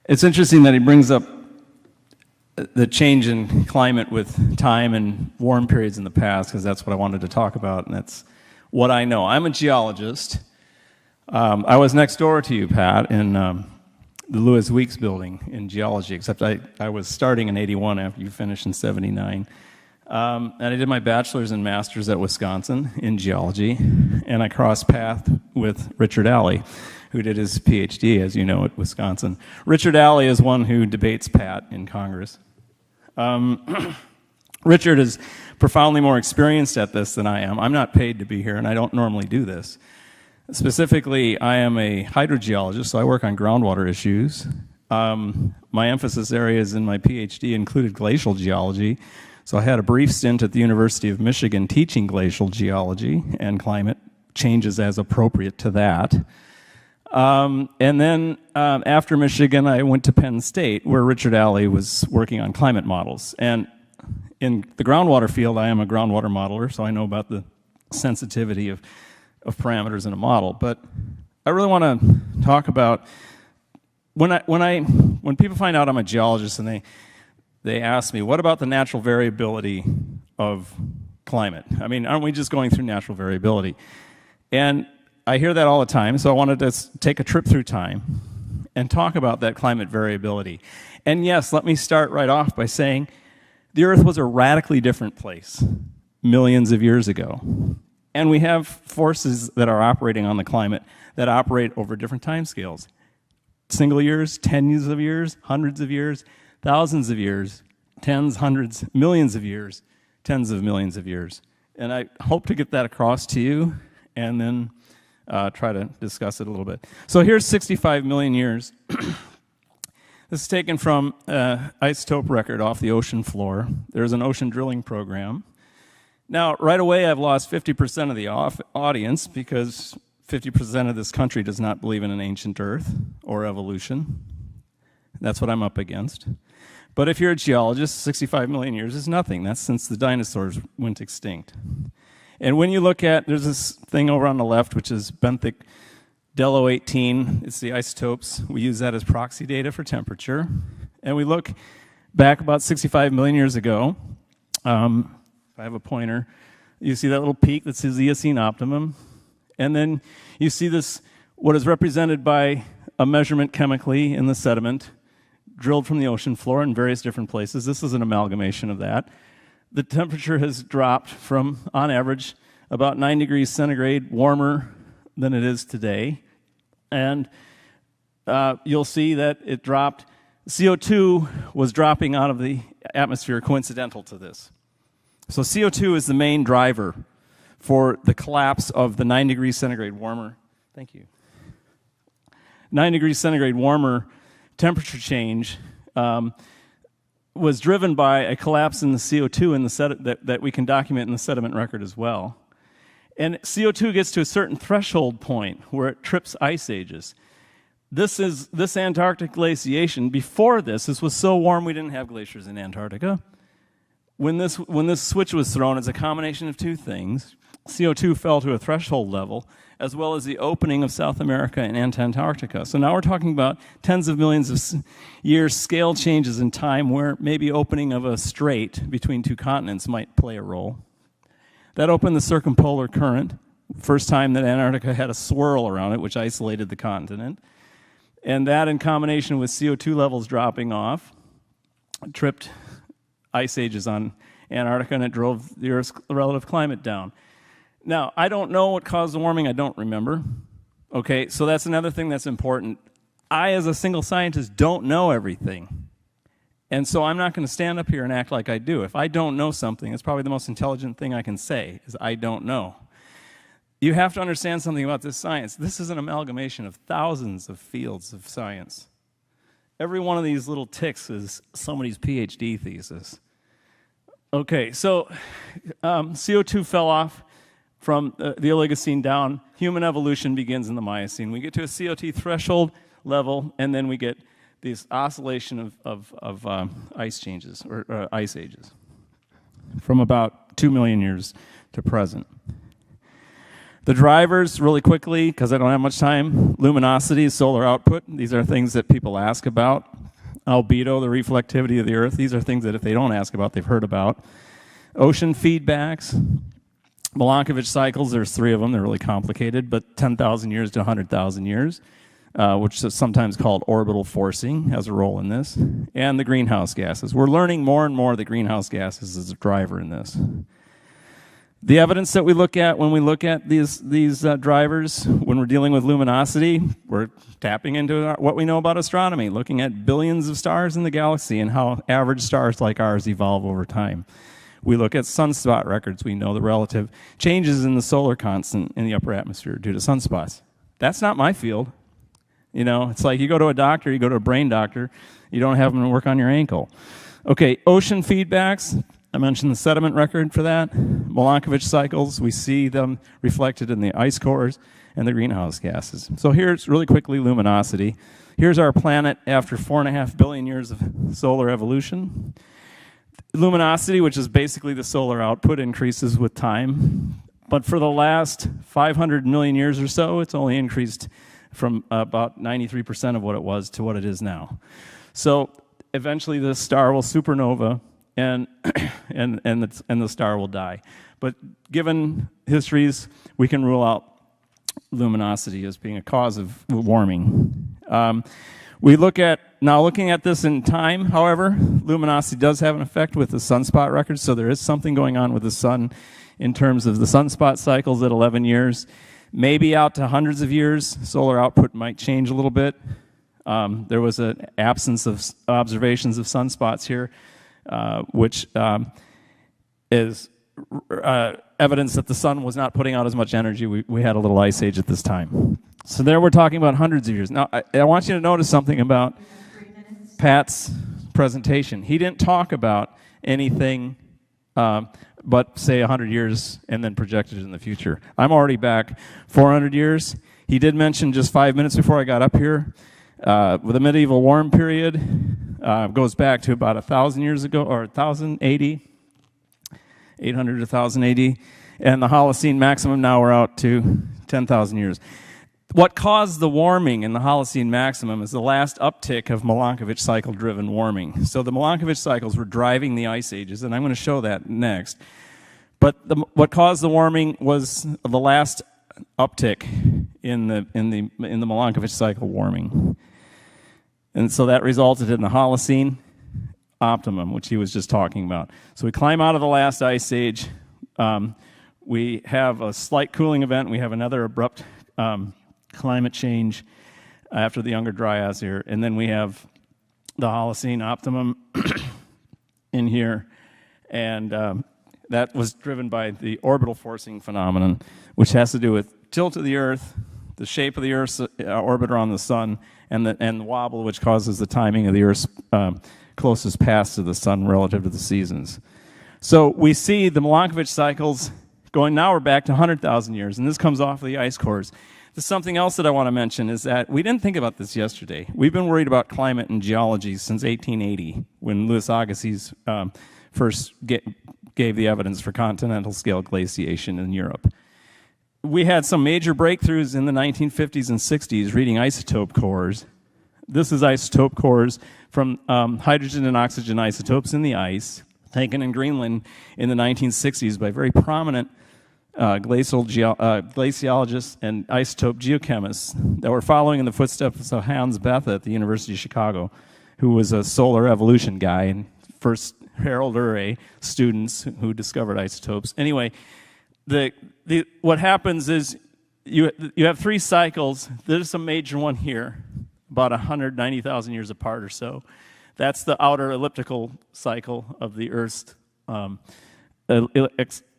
It's interesting that he brings up the change in climate with time and warm periods in the past, because that's what I wanted to talk about, and that's what I know. I'm a geologist. I was next door to you, Pat, in the Lewis Weeks building in geology, except I was starting in 81 after you finished in 79. And I did my bachelor's and master's at Wisconsin in geology, and I crossed paths with Richard Alley, who did his PhD, as you know, at Wisconsin. Richard Alley is one who debates Pat in Congress. Richard is profoundly more experienced at this than I am. I'm not paid to be here, and I don't normally do this. Specifically, I am a hydrogeologist, so I work on groundwater issues. My emphasis areas in my PhD included glacial geology, so I had a brief stint at the University of Michigan teaching glacial geology and climate changes as appropriate to that. And then after Michigan, I went to Penn State, where Richard Alley was working on climate models. And in the groundwater field, I am a groundwater modeler, so I know about the sensitivity of parameters in a model. But I really want to talk about when people find out I'm a geologist and they ask me, what about the natural variability of climate? I mean, aren't we just going through natural variability? And I hear that all the time, so I wanted to take a trip through time and talk about that climate variability. And yes, let me start right off by saying the Earth was a radically different place millions of years ago. And we have forces that are operating on the climate that operate over different time scales. Single years, tens of years, hundreds of years, thousands of years, tens, hundreds, millions of years, tens of millions of years. And I hope to get that across to you and then try to discuss it a little bit. So here's 65 million years. This is taken from an isotope record off the ocean floor. There's an ocean drilling program. Now, right away, I've lost 50% of the audience because 50% of this country does not believe in an ancient Earth or evolution. That's what I'm up against. But if you're a geologist, 65 million years is nothing. That's since the dinosaurs went extinct. And when you look at, there's this thing over on the left, which is benthic Dello 18. It's the isotopes. We use that as proxy data for temperature. And we look back about 65 million years ago. If I have a pointer, you see that little peak that says Eocene optimum. And then you see this, what is represented by a measurement chemically in the sediment, drilled from the ocean floor in various different places. This is an amalgamation of that. The temperature has dropped from, on average, about 9 degrees centigrade warmer than it is today. And you'll see that it dropped. CO2 was dropping out of the atmosphere coincidental to this. So CO2 is the main driver for the collapse of the 9 degrees centigrade warmer. Thank you. 9 degrees centigrade warmer temperature change was driven by a collapse in the CO2 in the that we can document in the sediment record as well. And CO2 gets to a certain threshold point where it trips ice ages. This Antarctic glaciation, before this was so warm we didn't have glaciers in Antarctica. When this switch was thrown, it's a combination of two things. CO2 fell to a threshold level, as well as the opening of South America and Antarctica. So now we're talking about tens of millions of years scale changes in time where maybe opening of a strait between two continents might play a role. That opened the circumpolar current, first time that Antarctica had a swirl around it, which isolated the continent. And that, in combination with CO2 levels dropping off, tripped ice ages on Antarctica, and it drove the Earth's relative climate down. Now, I don't know what caused the warming. I don't remember. Okay, so that's another thing that's important. I, as a single scientist, don't know everything. And so I'm not going to stand up here and act like I do. If I don't know something, it's probably the most intelligent thing I can say, is I don't know. You have to understand something about this science. This is an amalgamation of thousands of fields of science. Every one of these little ticks is somebody's PhD thesis. Okay, so CO2 fell off from the Oligocene down. Human evolution begins in the Miocene. We get to a CO2 threshold level, and then we get this oscillation of ice changes, or ice ages, from about 2 million years to present. The drivers, really quickly, because I don't have much time, luminosity, solar output. These are things that people ask about. Albedo, the reflectivity of the Earth. These are things that if they don't ask about, they've heard about. Ocean feedbacks. Milankovitch cycles, there's 3 of them. They're really complicated, but 10,000 years to 100,000 years, which is sometimes called orbital forcing, has a role in this. And the greenhouse gases. We're learning more and more that greenhouse gases is a driver in this. The evidence that we look at when we look at these drivers, when we're dealing with luminosity, we're tapping into what we know about astronomy, looking at billions of stars in the galaxy and how average stars like ours evolve over time. We look at sunspot records. We know the relative changes in the solar constant in the upper atmosphere due to sunspots. That's not my field. You know, it's like you go to a doctor, you go to a brain doctor, you don't have them work on your ankle. Okay, ocean feedbacks. I mentioned the sediment record for that. Milankovitch cycles, we see them reflected in the ice cores and the greenhouse gases. So here's, really quickly, luminosity. Here's our planet after 4.5 billion years of solar evolution. Luminosity, which is basically the solar output, increases with time. But for the last 500 million years or so, it's only increased from about 93% of what it was to what it is now. So eventually this star will supernova, and the star will die. But given histories, we can rule out luminosity as being a cause of warming. Looking at this in time, however, luminosity does have an effect with the sunspot records, so there is something going on with the sun in terms of the sunspot cycles at 11 years. Maybe out to hundreds of years, solar output might change a little bit. There was an absence of observations of sunspots here, which is evidence that the sun was not putting out as much energy. We had a little ice age at this time. So there we're talking about hundreds of years. Now, I want you to notice something about Pat's presentation. He didn't talk about anything but, say, 100 years and then projected in the future. I'm already back 400 years. He did mention just 5 minutes before I got up here, with the medieval warm period, goes back to about 1,000 years ago, or 1,000 AD, 800 to 1,000 AD, and the Holocene maximum, now we're out to 10,000 years. What caused the warming in the Holocene maximum is the last uptick of Milankovitch cycle-driven warming. So the Milankovitch cycles were driving the ice ages, and I'm going to show that next. But what caused the warming was the last uptick in the Milankovitch cycle warming. And so that resulted in the Holocene optimum, which he was just talking about. So we climb out of the last ice age. We have a slight cooling event. We have another abrupt climate change after the Younger Dryas here. And then we have the Holocene optimum in here. And that was driven by the orbital forcing phenomenon, which has to do with tilt of the Earth, the shape of the Earth's orbit around the sun, and the wobble, which causes the timing of the Earth's closest path to the sun relative to the seasons. So we see the Milankovitch cycles going, now we're back to 100,000 years, and this comes off of the ice cores. There's something else that I want to mention is that we didn't think about this yesterday. We've been worried about climate and geology since 1880, when Louis Agassiz first gave the evidence for continental scale glaciation in Europe. We had some major breakthroughs in the 1950s and 60s reading isotope cores. This is isotope cores from hydrogen and oxygen isotopes in the ice, taken in Greenland in the 1960s by very prominent glaciologists and isotope geochemists that were following in the footsteps of Hans Bethe at the University of Chicago, who was a solar evolution guy and first Harold Urey students who discovered isotopes. Anyway, what happens is you have 3 cycles. There's a major one here, about 190,000 years apart or so. That's the outer elliptical cycle of the Earth's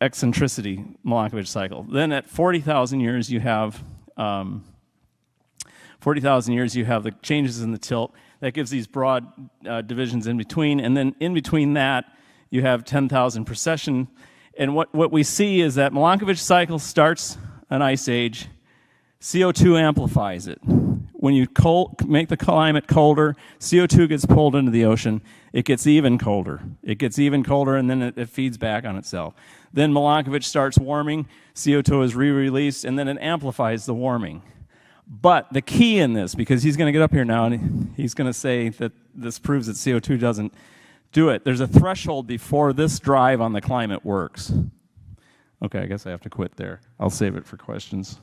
eccentricity Milankovitch cycle. Then at 40,000 years you have the changes in the tilt. That gives these broad divisions in between, and then in between that you have 10,000 precession. And what we see is that Milankovitch cycle starts an ice age, CO2 amplifies it. when you make the climate colder, CO2 gets pulled into the ocean. It gets even colder. It gets even colder, and then it feeds back on itself. Then Milankovitch starts warming, CO2 is re-released, and then it amplifies the warming. But the key in this, because he's going to get up here now and he's going to say that this proves that CO2 doesn't do it, there's a threshold before this drive on the climate works. Okay, I guess I have to quit there. I'll save it for questions.